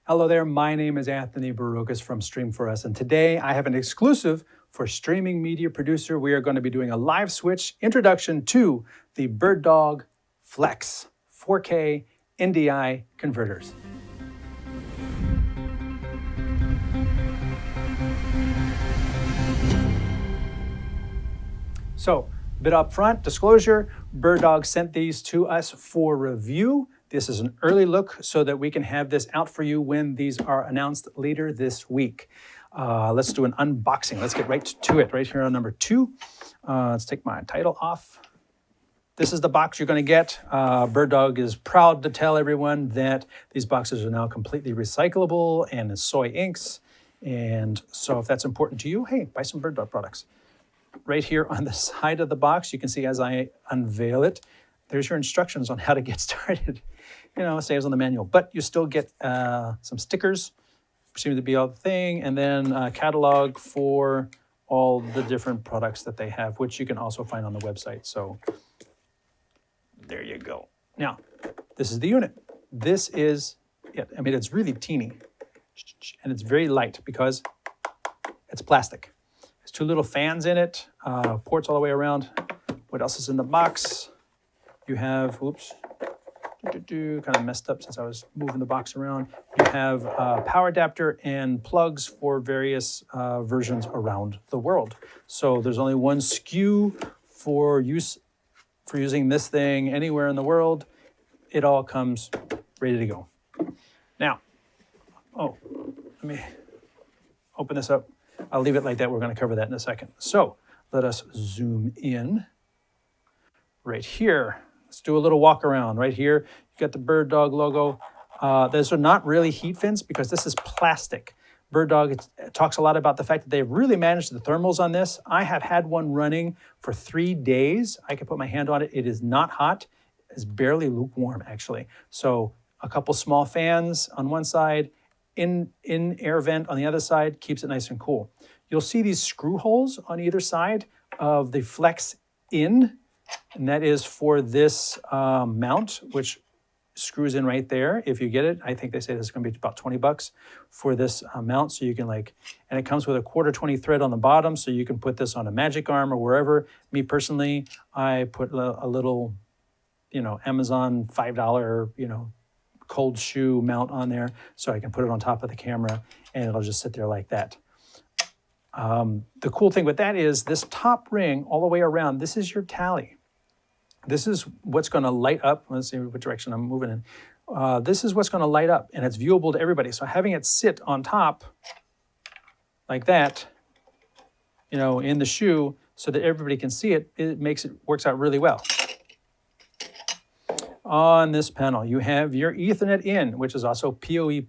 Hello there, my name is Anthony Barukas from Stream For Us, and today I have an exclusive for Streaming Media Producer. We are going to be doing a live switch introduction to the BirdDog Flex 4K NDI converters. So, a bit up front, disclosure, BirdDog sent these to us for review. This is an early look so that we can have this out for you when these are announced later this week. Let's do an unboxing. Let's get right to it, right here on number 2. Let's take my title off. This is the box you're going to get. BirdDog is proud to tell everyone that these boxes are now completely recyclable and soy inks. And so if that's important to you, hey, buy some BirdDog products. Right here on the side of the box, you can see as I unveil it, there's your instructions on how to get started. You know, it saves on the manual, but you still get some stickers, seem to be all the thing, and then a catalog for all the different products that they have, which you can also find on the website. So there you go. Now, this is the unit. This is it. I mean, it's really teeny, and it's very light because it's plastic. There's 2 little fans in it, ports all the way around. What else is in the box? You have, oops, kind of messed up since I was moving the box around. You have a power adapter and plugs for various versions around the world. So there's only one SKU for using this thing anywhere in the world. It all comes ready to go. Now, let me open this up. I'll leave it like that. We're going to cover that in a second. So let us zoom in right here. Let's do a little walk around. Right here, you got the BirdDog logo. Those are not really heat fins because this is plastic. BirdDog talks a lot about the fact that they've really managed the thermals on this. I have had one running for 3 days. I can put my hand on it. It is not hot. It's barely lukewarm, actually. So a couple small fans on one side, in air vent on the other side, keeps it nice and cool. You'll see these screw holes on either side of the Flex In, and that is for this mount, which screws in right there. If you get it, I think they say this is going to be about 20 bucks for this mount. So you can and it comes with a 1/4-20 thread on the bottom, so you can put this on a magic arm or wherever. Me personally, I put a little, Amazon $5, cold shoe mount on there, so I can put it on top of the camera and it'll just sit there like that. The cool thing with that is this top ring all the way around, this is your tally. This is what's going to light up. Let's see what direction I'm moving in. This is what's going to light up, and it's viewable to everybody. So having it sit on top like that, in the shoe so that everybody can see it, works out really well. On this panel, you have your Ethernet in, which is also PoE+.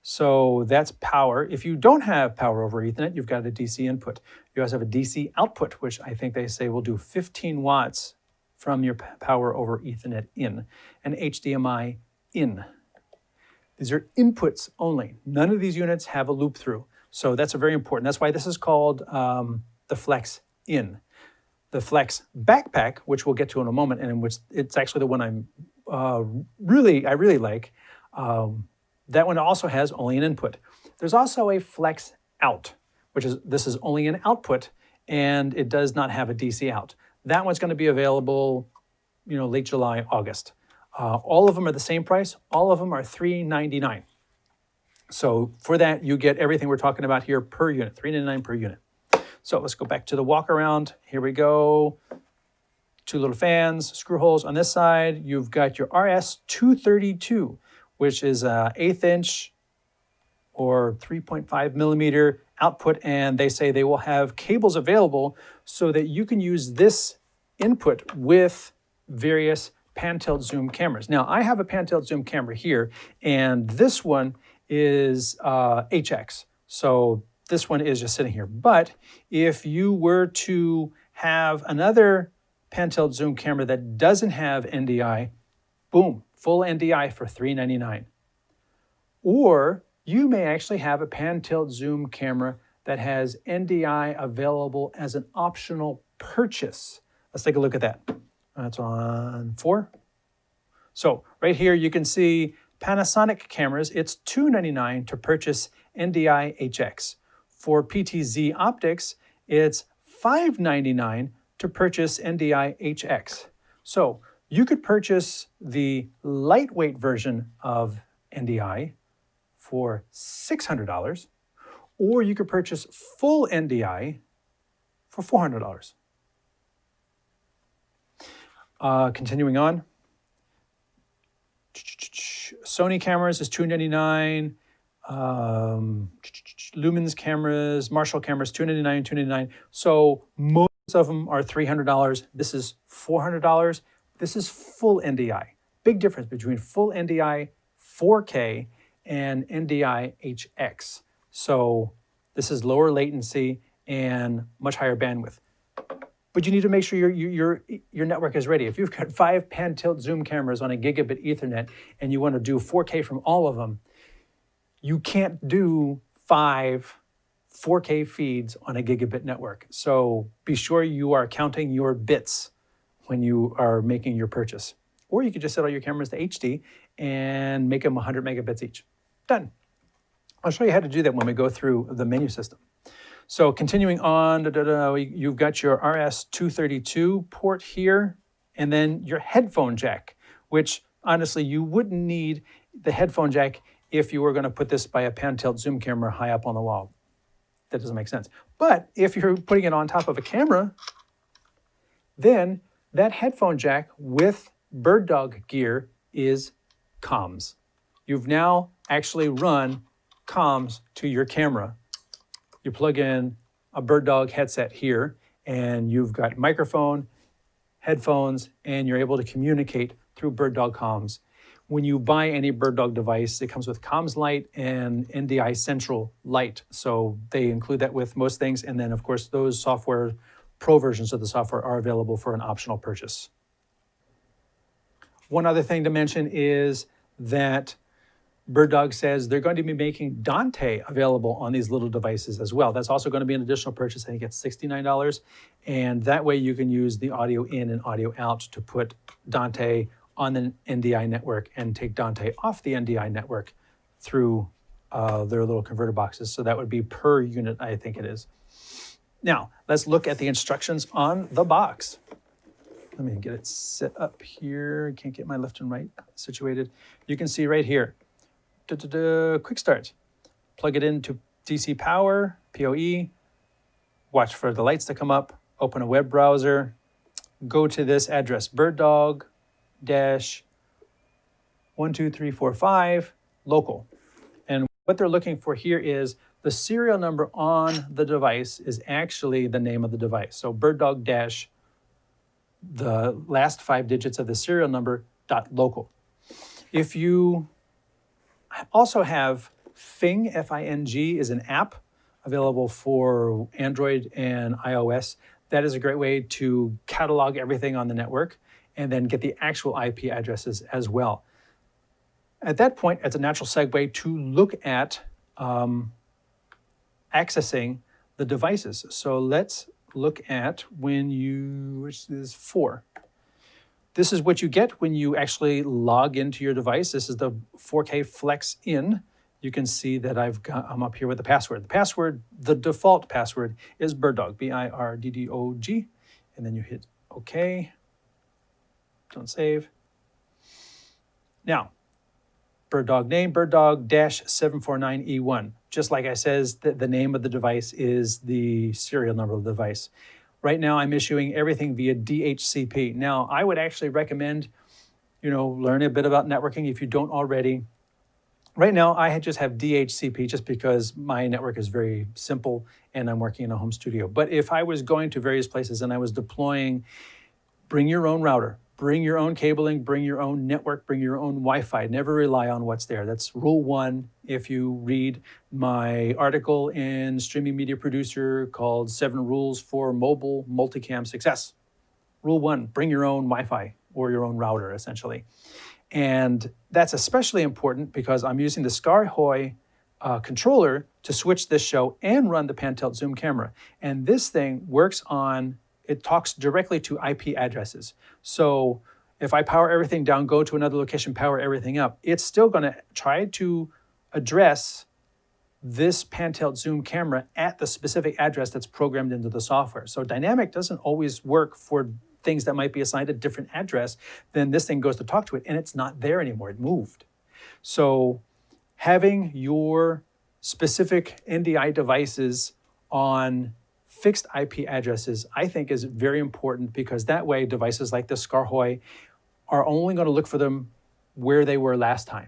So that's power. If you don't have power over Ethernet, you've got a DC input. You also have a DC output, which I think they say will do 15 watts from your power over Ethernet in, and HDMI in. These are inputs only. None of these units have a loop through. So that's very important. That's why this is called the Flex In. The Flex Backpack, which we'll get to in a moment, and in which it's actually the one I really like. That one also has only an input. There's also a Flex Out, this is only an output, and it does not have a DC out. That one's going to be available, late July, August. All of them are the same price. All of them are $399. So for that, you get everything we're talking about here per unit, $399 per unit. So let's go back to the walk around. Here we go. 2 little fans, screw holes on this side. You've got your RS-232, which is an 1/8 inch or 3.5 millimeter output. And they say they will have cables available so that you can use this input with various pan tilt zoom cameras. Now, I have a pan tilt zoom camera here, and this one is HX. So this one is just sitting here. But if you were to have another pan tilt zoom camera that doesn't have NDI, boom, full NDI for $399. Or you may actually have a pan tilt zoom camera that has NDI available as an optional purchase. Let's take a look at that. That's on 4. So right here you can see Panasonic cameras, it's $299 to purchase NDI HX. For PTZ optics, it's $599 to purchase NDI HX. So you could purchase the lightweight version of NDI for $600, or you could purchase full NDI for $400. Continuing on, Sony cameras is $299. Lumens cameras, Marshall cameras, $299, $299. So most of them are $300. This is $400. This is full NDI. Big difference between full NDI 4K and NDI HX. So this is lower latency and much higher bandwidth. But you need to make sure your network is ready. If you've got 5 pan-tilt zoom cameras on a gigabit Ethernet and you want to do 4K from all of them, you can't do 5 4K feeds on a gigabit network. So be sure you are counting your bits when you are making your purchase. Or you could just set all your cameras to HD and make them 100 megabits each. Done. I'll show you how to do that when we go through the menu system. So continuing on, you've got your RS-232 port here, and then your headphone jack, which honestly, you wouldn't need the headphone jack if you were going to put this by a pan-tilt zoom camera high up on the wall. That doesn't make sense. But if you're putting it on top of a camera, then that headphone jack with BirdDog gear is comms. You've now actually run comms to your camera. You plug in a BirdDog headset here, and you've got microphone, headphones, and you're able to communicate through BirdDog comms. When you buy any BirdDog device, it comes with Comms Lite and NDI Central Lite. So they include that with most things. And then, of course, those software, pro versions of the software are available for an optional purchase. One other thing to mention is that BirdDog says they're going to be making Dante available on these little devices as well. That's also going to be an additional purchase. I think it's $69. And that way you can use the audio in and audio out to put Dante on the NDI network and take Dante off the NDI network through their little converter boxes. So that would be per unit, I think it is. Now, let's look at the instructions on the box. Let me get it set up here. Can't get my left and right situated. You can see right here, quick start. Plug it into DC power, PoE, watch for the lights to come up, open a web browser, go to this address, BirdDog-12345 local. And what they're looking for here is the serial number on the device is actually the name of the device. So BirdDog dash, the last 5 digits of the serial number, .local. If you also have Fing, F-I-N-G, is an app available for Android and iOS. That is a great way to catalog everything on the network and then get the actual IP addresses as well. At that point, it's a natural segue to look at accessing the devices. So let's look at when you, which is 4. This is what you get when you actually log into your device. This is the 4K Flex In. You can see that I'm up here with the password. The password, the default password is BirdDog, B-I-R-D-D-O-G. And then you hit OK. Don't save. Now, BirdDog name, BirdDog-749E1. Just like I says, the name of the device is the serial number of the device. Right now, I'm issuing everything via DHCP. Now, I would actually recommend, learn a bit about networking if you don't already. Right now, I just have DHCP just because my network is very simple and I'm working in a home studio. But if I was going to various places and I was deploying, bring your own router, bring your own cabling, bring your own network, bring your own Wi-Fi. Never rely on what's there. That's rule 1. If you read my article in Streaming Media Producer called 7 Rules for Mobile Multicam Success. Rule 1, bring your own Wi-Fi or your own router, essentially. And that's especially important because I'm using the Scarhoy controller to switch this show and run the pan-tilt zoom camera. And this thing works on, it talks directly to IP addresses. So If I power everything down, go to another location, power everything up, it's still going to try to address this pan-tilt zoom camera at the specific address that's programmed into the software. So dynamic doesn't always work for things that might be assigned a different address. Then this thing goes to talk to it and it's not there anymore, it moved. So having your specific NDI devices on fixed IP addresses, I think is very important, because that way devices like the Skarhoy are only going to look for them where they were last time.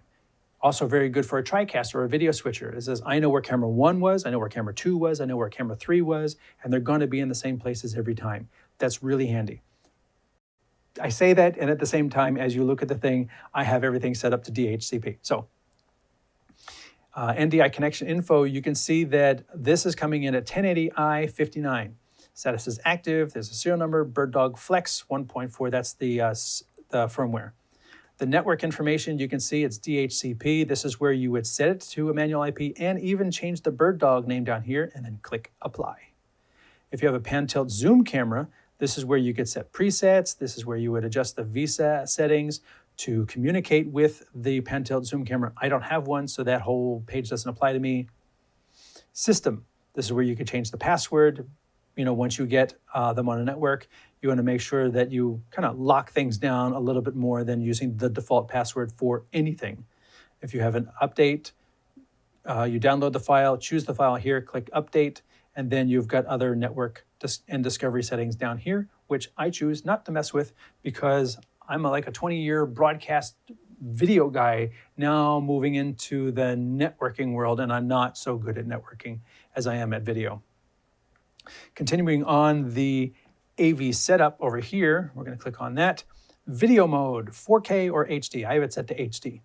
Also very good for a TriCast or a video switcher. It says, I know where camera 1 was, I know where camera 2 was, I know where camera 3 was, and they're going to be in the same places every time. That's really handy. I say that, and at the same time, as you look at the thing, I have everything set up to DHCP. So NDI connection info, you can see that this is coming in at 1080i59. Status is active, there's a serial number, BirdDog Flex 1.4, that's the firmware. The network information, you can see it's DHCP. This is where you would set it to a manual IP and even change the BirdDog name down here and then click apply. If you have a pan-tilt zoom camera, this is where you could set presets. This is where you would adjust the VSAT settings to communicate with the pan-tilt zoom camera. I don't have one, so that whole page doesn't apply to me. System, this is where you could change the password. You know, once you get them on a network, you want to make sure that you kind of lock things down a little bit more than using the default password for anything. If you have an update, you download the file, choose the file here, click update, and then you've got other network and discovery settings down here, which I choose not to mess with because I'm like a 20-year broadcast video guy now moving into the networking world, and I'm not so good at networking as I am at video. Continuing on the AV setup over here, we're going to click on that. Video mode, 4K or HD. I have it set to HD.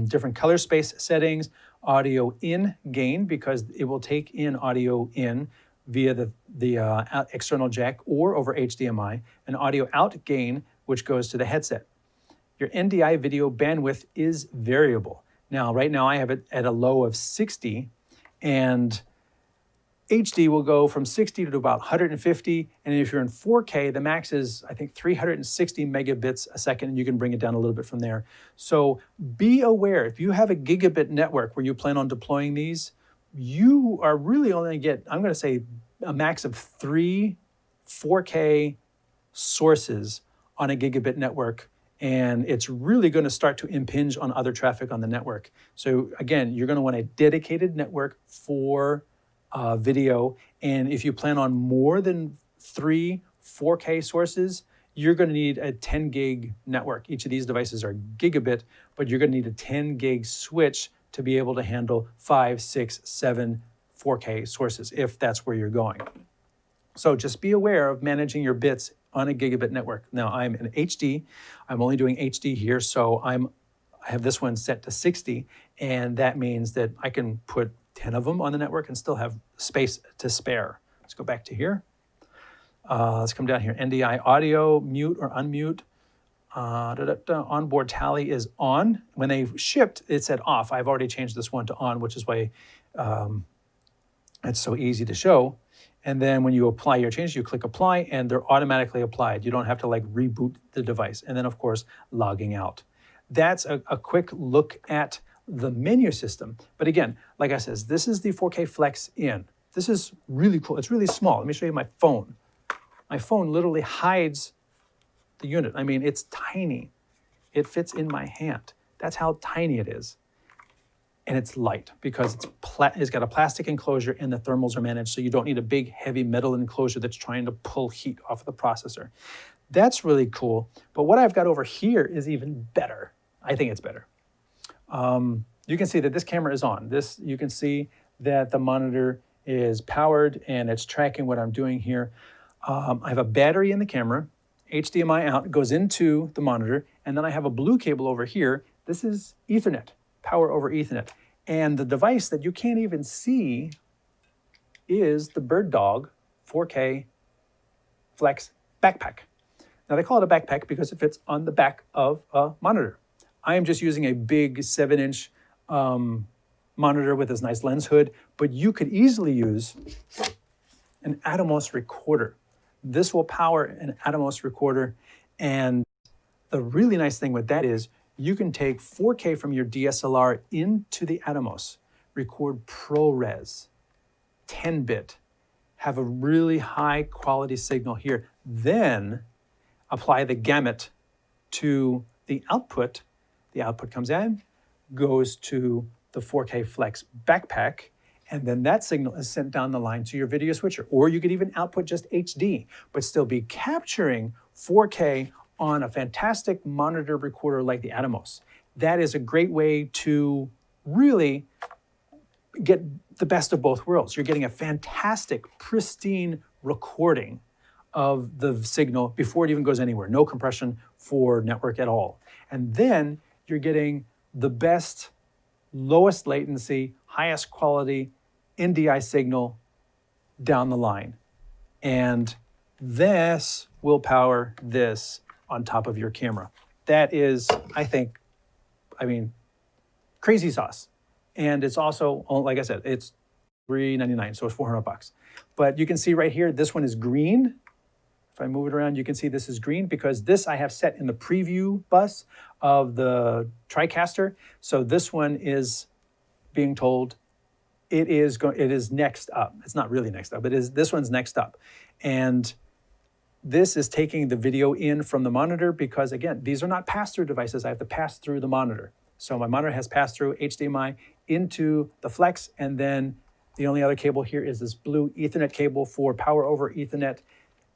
Different color space settings, audio in gain, because it will take in audio in via the external jack or over HDMI, and audio out gain, which goes to the headset. Your NDI video bandwidth is variable. Now, right now I have it at a low of 60, and HD will go from 60 to about 150, and if you're in 4K, the max is, I think, 360 megabits a second, and you can bring it down a little bit from there. So be aware, if you have a gigabit network where you plan on deploying these, you are really only going to get, I'm going to say, a max of 3 4K sources on a gigabit network, and it's really going to start to impinge on other traffic on the network. So again, you're going to want a dedicated network for video, and if you plan on more than 3 4K sources, you're going to need a 10 gig network. Each of these devices are gigabit, but you're going to need a 10 gig switch to be able to handle 5, 6, 7 4K sources, if that's where you're going. So just be aware of managing your bits on a gigabit network. Now I'm in HD. I'm only doing HD here, so I have this one set to 60, and that means that I can put 10 of them on the network and still have space to spare. Let's go back to here. Let's come down here. NDI audio, mute or unmute. Onboard tally is on. When they shipped, it said off. I've already changed this one to on, which is why it's so easy to show. And then when you apply your changes, you click apply, and they're automatically applied. You don't have to like reboot the device. And then, of course, logging out. That's a quick look at the menu system. But again, like I said, this is the 4K Flex in. This is really cool. It's really small. Let me show you my phone. My phone literally hides the unit. I mean, it's tiny. It fits in my hand. That's how tiny it is. And it's light because it's got a plastic enclosure and the thermals are managed, so you don't need a big, heavy metal enclosure that's trying to pull heat off the processor. That's really cool. But what I've got over here is even better. I think it's better. You can see that this camera is on. You can see that the monitor is powered and it's tracking what I'm doing here. I have a battery in the camera, HDMI out, goes into the monitor, and then I have a blue cable over here. This is Ethernet, power over Ethernet. And the device that you can't even see is the BirdDog 4K Flex backpack. Now they call it a backpack because it fits on the back of a monitor. I am just using a big 7-inch monitor with this nice lens hood, but you could easily use an Atomos recorder. This will power an Atomos recorder, and The really nice thing with that is you can take 4K from your DSLR into the Atomos, record ProRes, 10-bit, have a really high quality signal here, then apply the gamut to the output. The output comes in, goes to the 4K Flex backpack, and then that signal is sent down the line to your video switcher. Or you could even output just HD, but still be capturing 4K on a fantastic monitor recorder like the Atomos. That is a great way to really get the best of both worlds. You're getting a fantastic, pristine recording of the signal before it even goes anywhere. No compression for network at all. And then you're getting the best, lowest latency, highest quality NDI signal down the line. And this will power this on top of your camera. That is, I think, crazy sauce. And it's also, like I said, it's $399, so it's $400. But you can see right here, this one is green. If I move it around, you can see this is green because this I have set in the preview bus of the TriCaster. So this one is being told it is next up. It's not really next up, this one's next up. And this is taking the video in from the monitor because, again, these are not pass-through devices. I have to pass through the monitor. So my monitor has pass-through HDMI into the Flex, and then the only other cable here is this blue Ethernet cable for power over Ethernet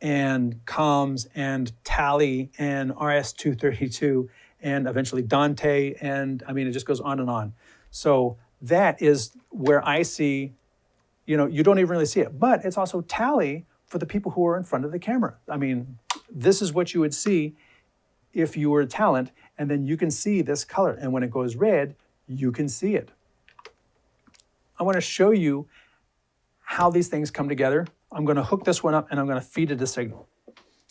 and comms and Tally and RS-232 and eventually Dante, and it just goes on and on. So that is where I see, you don't even really see it, but it's also Tally for the people who are in front of the camera. This is what you would see if you were a talent, and then you can see this color, and when it goes red, you can see it. I want to show you how these things come together. I'm going to hook this one up and I'm going to feed it a signal.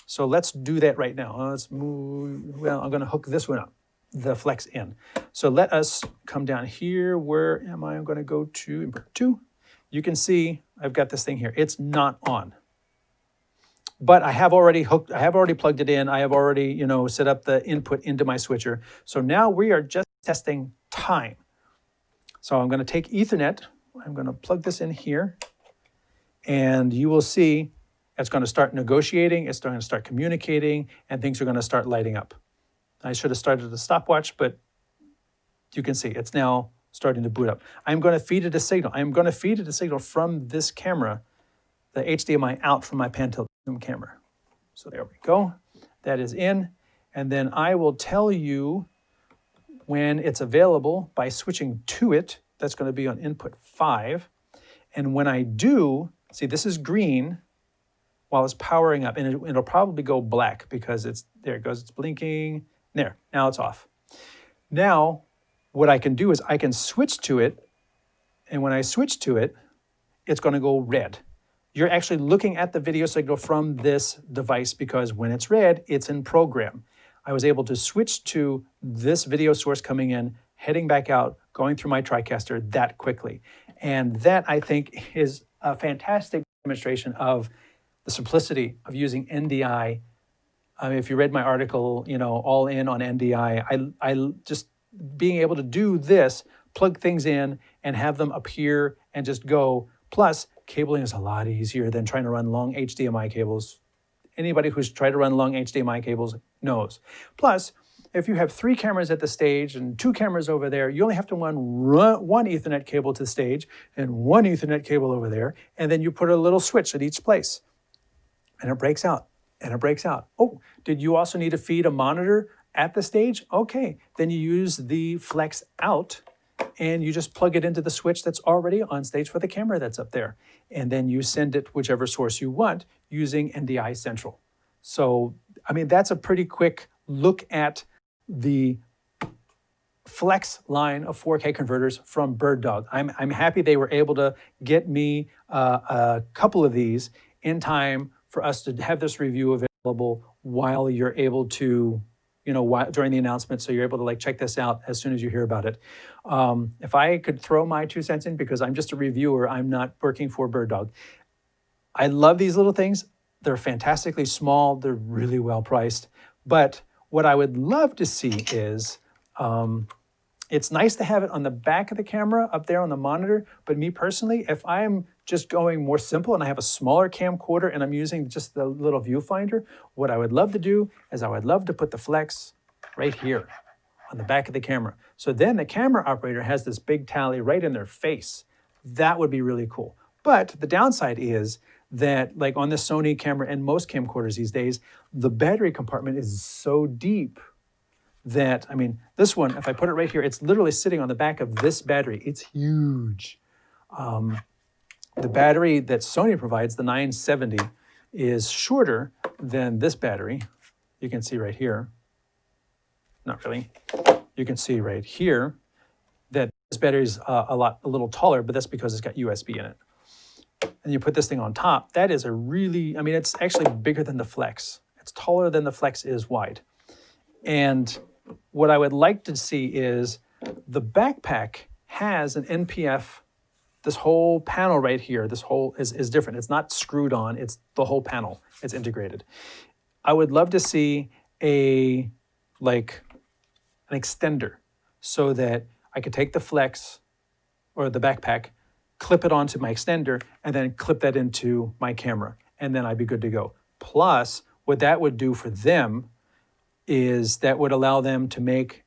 So let's do that right now. Let's move. Well, I'm going to hook this one up, the Flex in. So let us come down here. Where am I? I'm going to go to invert 2. You can see I've got this thing here. It's not on. But I have already plugged it in. I have already, set up the input into my switcher. So now we are just testing time. So I'm going to take Ethernet. I'm going to plug this in here. And you will see it's going to start negotiating. It's going to start communicating. And things are going to start lighting up. I should have started the stopwatch, but you can see it's now starting to boot up. I'm going to feed it a signal. I'm going to feed it a signal from this camera, the HDMI out from my pan-tilt zoom camera. So there we go. That is in. And then I will tell you when it's available by switching to it. That's going to be on input 5. And when I do, see, this is green while it's powering up. And it'll probably go black because there it goes. It's blinking. There. Now it's off. Now, what I can do is I can switch to it. And when I switch to it, it's going to go red. You're actually looking at the video signal from this device because when it's red, it's in program. I was able to switch to this video source coming in, heading back out, going through my TriCaster that quickly. And that, I think, is a fantastic demonstration of the simplicity of using NDI. If you read my article, all in on NDI, I just being able to do this, plug things in and have them appear and just go. Plus, cabling is a lot easier than trying to run long HDMI cables. Anybody who's tried to run long HDMI cables knows. Plus, if you have 3 cameras at the stage and 2 cameras over there, you only have to run one Ethernet cable to the stage and 1 Ethernet cable over there, and then you put a little switch at each place. And it breaks out, and it breaks out. Oh, did you also need to feed a monitor at the stage? Okay, then you use the Flex out, and you just plug it into the switch that's already on stage for the camera that's up there. And then you send it whichever source you want using NDI Central. So, that's a pretty quick look at the Flex line of 4K converters from BirdDog. I'm happy they were able to get me a couple of these in time for us to have this review available while you're able to, during the announcement, so you're able to check this out as soon as you hear about it. If I could throw my 2 cents in, because I'm just a reviewer, I'm not working for BirdDog. I love these little things. They're fantastically small. They're really well priced. But What I would love to see is, it's nice to have it on the back of the camera up there on the monitor, but me personally, if I'm just going more simple and I have a smaller camcorder and I'm using just the little viewfinder, what I would love to do is I would love to put the flex right here on the back of the camera. So then the camera operator has this big tally right in their face. That would be really cool. But the downside is that, like on the Sony camera and most camcorders these days, the battery compartment is so deep that, I mean, this one, if I put it right here, it's literally sitting on the back of this battery. It's huge. The battery that Sony provides, the 970, is shorter than this battery. You can see right here. Not really. You can see right here that this battery is a little taller, but that's because it's got USB in it. And you put this thing on top, that is a really, I mean, it's actually bigger than the Flex. It's taller than the Flex is wide. And what I would like to see is the backpack has an NPF. This whole panel right here, this whole is different. It's not screwed on, it's the whole panel. It's integrated. I would love to see an extender so that I could take the Flex or the backpack, clip it onto my extender, and then clip that into my camera, and then I'd be good to go. Plus, what that would do for them is that would allow them to make,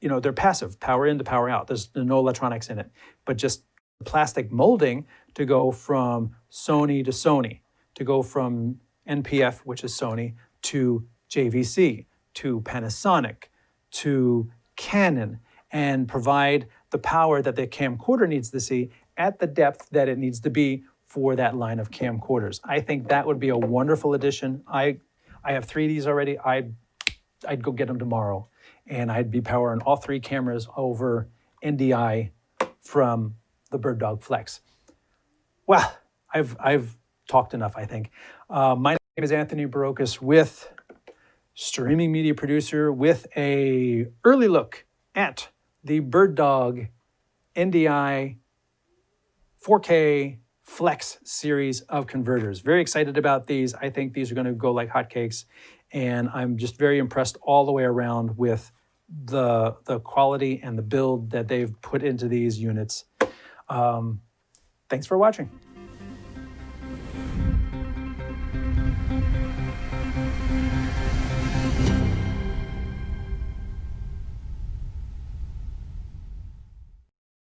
you know, they're passive, power in to power out. There's no electronics in it, but just plastic molding to go from Sony to Sony, to go from NPF, which is Sony, to JVC, to Panasonic, to Canon, and provide the power that the camcorder needs to see at the depth that it needs to be for that line of camcorders. I think that would be a wonderful addition. I have 3 of these already. I'd go get them tomorrow, and I'd be powering all 3 cameras over NDI from the BirdDog Flex. Well, I've talked enough, I think. My name is Anthony Barocas with Streaming Media Producer with a early look at the BirdDog NDI 4K Flex series of converters. Very excited about these. I think these are going to go like hotcakes, and I'm just very impressed all the way around with the quality and the build that they've put into these units. Thanks for watching.